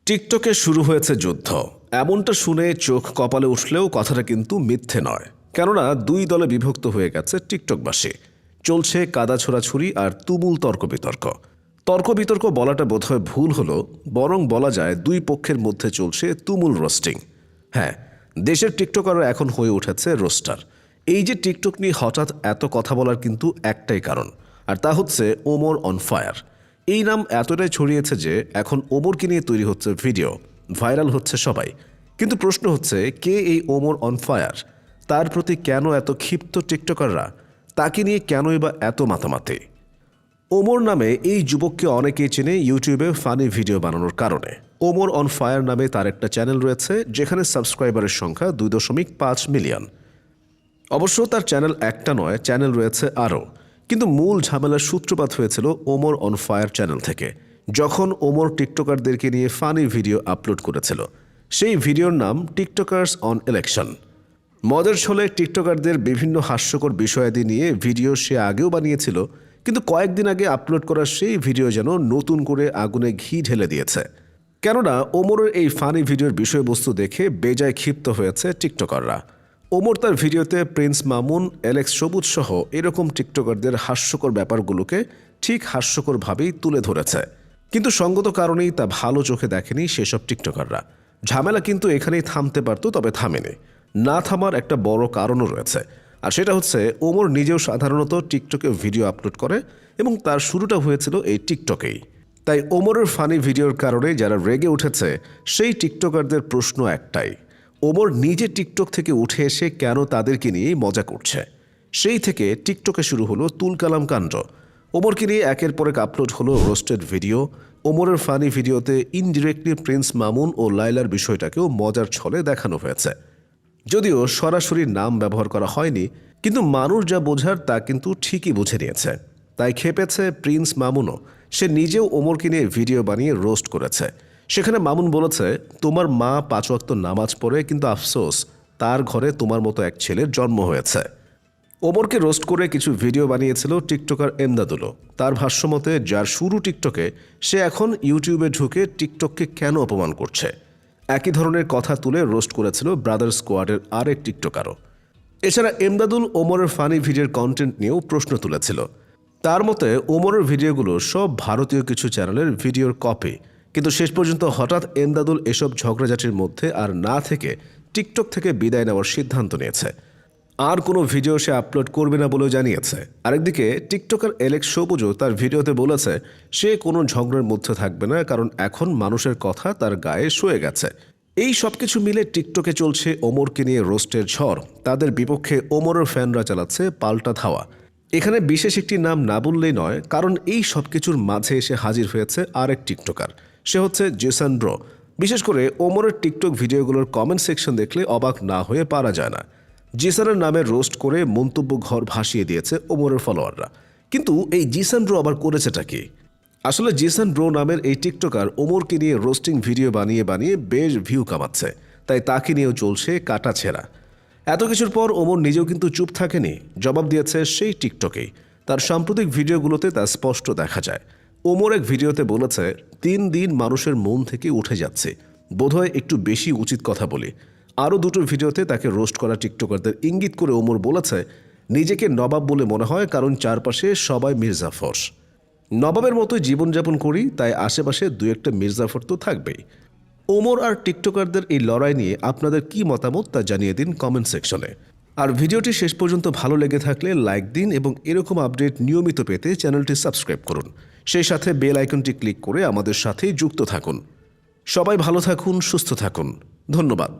টিকটকে শুরু হয়েছে যুদ্ধ। এমনটা শুনে চোখ কপালে উঠলেও কথাটা কিন্তু মিথ্যে নয়। কেননা দুই দলে বিভক্ত হয়ে গেছে টিকটকবাসী। চলছে কাদা ছোড়াছুরি আর তুমুল তর্ক বিতর্ক বলাটা বোধহয় ভুল হলো, বরং বলা যায় দুই পক্ষের মধ্যে চলছে তুমুল রোস্টিং। হ্যাঁ, দেশের টিকটকাররা এখন হয়ে উঠেছে রোস্টার। এই যে টিকটক নিয়ে হঠাৎ এত কথা বলার কিন্তু একটাই কারণ, আর তা হচ্ছে ওমর অন ফায়ার। এই নাম এতটাই ছড়িয়েছে যে এখন ওমরকে নিয়ে তৈরি হচ্ছে ভিডিও, ভাইরাল হচ্ছে সবাই। কিন্তু প্রশ্ন হচ্ছে, কে এই ওমর অন ফায়ার? তার প্রতি কেন এত ক্ষিপ্ত টিকটকাররা? তাকে নিয়ে কেনই বা এত মাতামাতি? ওমর নামে এই যুবককে অনেকেই চেনে ইউটিউবে ফানি ভিডিও বানানোর কারণে। ওমর অন ফায়ার নামে তার একটা চ্যানেল রয়েছে, যেখানে সাবস্ক্রাইবারের সংখ্যা 2.5 মিলিয়ন। অবশ্য তার চ্যানেল একটা নয়, চ্যানেল রয়েছে আরও। কিন্তু মূল ঝামেলার সূত্রপাত হয়েছিল ওমর অন ফায়ার চ্যানেল থেকে, যখন ওমর টিকটকারদেরকে নিয়ে ফানি ভিডিও আপলোড করেছিল। সেই ভিডিওর নাম টিকটকার্স অন ইলেকশন। মজার ছলে টিকটকারদের বিভিন্ন হাস্যকর বিষয়াদি নিয়ে ভিডিও সে আগেও বানিয়েছিল, কিন্তু কয়েকদিন আগে আপলোড করা সেই ভিডিও যেন নতুন করে আগুনে ঘি ঢেলে দিয়েছে। কেননা ওমরের এই ফানি ভিডিওর বিষয়বস্তু দেখে বেজায় ক্ষিপ্ত হয়েছে টিকটকাররা। ওমর তার ভিডিওতে প্রিন্স মামুন, অ্যালেক্স সবুজ সহ এরকম টিকটকারদের হাস্যকর ব্যাপারগুলোকে ঠিক হাস্যকরভাবেই তুলে ধরেছে। কিন্তু সঙ্গত কারণেই তা ভালো চোখে দেখেনি সেসব টিকটকাররা। ঝামেলা কিন্তু এখানেই থামতে পারত, তবে থামেনি। না থামার একটা বড় কারণও রয়েছে, আর সেটা হচ্ছে ওমর নিজেও সাধারণত টিকটকে ভিডিও আপলোড করে এবং তার শুরুটা হয়েছিল এই টিকটকেই। তাই ওমরের ফানি ভিডিওর কারণে যারা রেগে উঠেছে সেই টিকটকারদের প্রশ্ন একটাই, ওমর নিজে টিকটক থেকে উঠে এসে কেন তাদেরকে নিয়েই মজা করছে? সেই থেকে টিকটকে শুরু হলো তুলকালাম কাণ্ড। ওমরকে নিয়ে একের পর এক আপলোড হলো রোস্টেড ভিডিও। ওমরের ফানি ভিডিওতে ইনডিরেক্টলি প্রিন্স মামুন ও লাইলার বিষয়টাকেও মজার ছলে দেখানো হয়েছে। যদিও সরাসরি নাম ব্যবহার করা হয়নি, কিন্তু মানুষ যা বোঝার তা কিন্তু ঠিকই বুঝে নিয়েছে। তাই খেপেছে প্রিন্স মামুনও। সে নিজেও ওমরকে নিয়ে ভিডিও বানিয়ে রোস্ট করেছে। সেখানে মামুন বলেছে, তোমার মা 5 ওয়াক্ত নামাজ পড়ে, কিন্তু আফসোস তার ঘরে তোমার মতো এক ছেলের জন্ম হয়েছে। ওমরকে রোস্ট করে কিছু ভিডিও বানিয়েছিল টিকটকার এমদাদুলও। তার ভাষ্যমতে, যার শুরু টিকটকে, সে এখন ইউটিউবে ঢুকে টিকটককে কেন অপমান করছে। একই ধরনের কথা তুলে রোস্ট করেছিল ব্রাদার স্কোয়াডের আরেক টিকটকারও। এছাড়া এমদাদুল ওমরের ফানি ভিডিওর কন্টেন্ট নিয়েও প্রশ্ন তুলেছিল। তার মতে, ওমরের ভিডিওগুলো সব ভারতীয় কিছু চ্যানেলের ভিডিওর কপি। কিন্তু শেষ পর্যন্ত হঠাৎ এমদাদুল এসব ঝগড়াঝাটির মধ্যে আর না থেকে টিকটক থেকে বিদায় নেওয়ার সিদ্ধান্ত নিয়েছে। আর কোনো ভিডিও সে আপলোড করবে না বলেও জানিয়েছে। আরেকদিকে টিকটকার অ্যালেক্স সবুজও তার ভিডিওতে বলেছে সে কোনো ঝগড়ার মধ্যে থাকবে না, কারণ এখন মানুষের কথা তার গায়ে শুয়ে গেছে। এই সব কিছু মিলে টিকটকে চলছে ওমরকে নিয়ে রোস্টের ঝড়। তাদের বিপক্ষে ওমরের ফ্যানরা চালাচ্ছে পাল্টা ধাওয়া। এখানে বিশেষ একটি নাম না বললেই নয়, কারণ এই সব কিছুর মাঝে এসে হাজির হয়েছে আরেক টিকটকার। সে হচ্ছে জেসন ব্রো। বিশেষ করে ওমরের টিকটক ভিডিওগুলোর কমেন্ট সেকশন দেখলে অবাক না হয়ে পারা যায় না। জিসানের নামে রোস্ট করে মন্তব্য ঘর ভাসিয়ে দিয়েছে ওমরের ফলোয়াররা। কিন্তু এই জিসান ব্রো আবার করেছেটা কি? আসলে জিসান ব্রো নামের এই টিকটকার ওমরকে নিয়ে রোস্টিং ভিডিও বানিয়ে বেশ ভিউ কামাচ্ছে। তাই তাকে নিয়েও চলছে কাটা ছেঁড়া। এত কিছুর পর ওমর নিজেও কিন্তু চুপ থাকেনি, জবাব দিয়েছে সেই টিকটকেই। তার সাম্প্রতিক ভিডিওগুলোতে তা স্পষ্ট দেখা যায়। ওমর এক ভিডিওতে বলেছে, 3 দিন মানুষের মন থেকে উঠে যাচ্ছে, বোধহয় একটু বেশি উচিত কথা বলি। আরও দুটো ভিডিওতে তাকে রোস্ট করা টিকটকারদের ইঙ্গিত করে ওমর বলেছে, নিজেকে নবাব বলে মনে হয়, কারণ চারপাশে সবাই মির্জাফর। নবাবের মতোই জীবনযাপন করি, তাই আশেপাশে 2-1টা মির্জাফর তো থাকবেই। ওমর আর টিকটকারদের এই লড়াই নিয়ে আপনাদের কি মতামত তা জানিয়ে দিন কমেন্ট সেকশনে। আর ভিডিওটি শেষ পর্যন্ত ভালো লেগে থাকলে লাইক দিন এবং এরকম আপডেট নিয়মিত পেতে চ্যানেলটি সাবস্ক্রাইব করুন। সেই সাথে বেল আইকনটি ক্লিক করে আমাদের সাথেই যুক্ত থাকুন। সবাই ভালো থাকুন, সুস্থ থাকুন। ধন্যবাদ।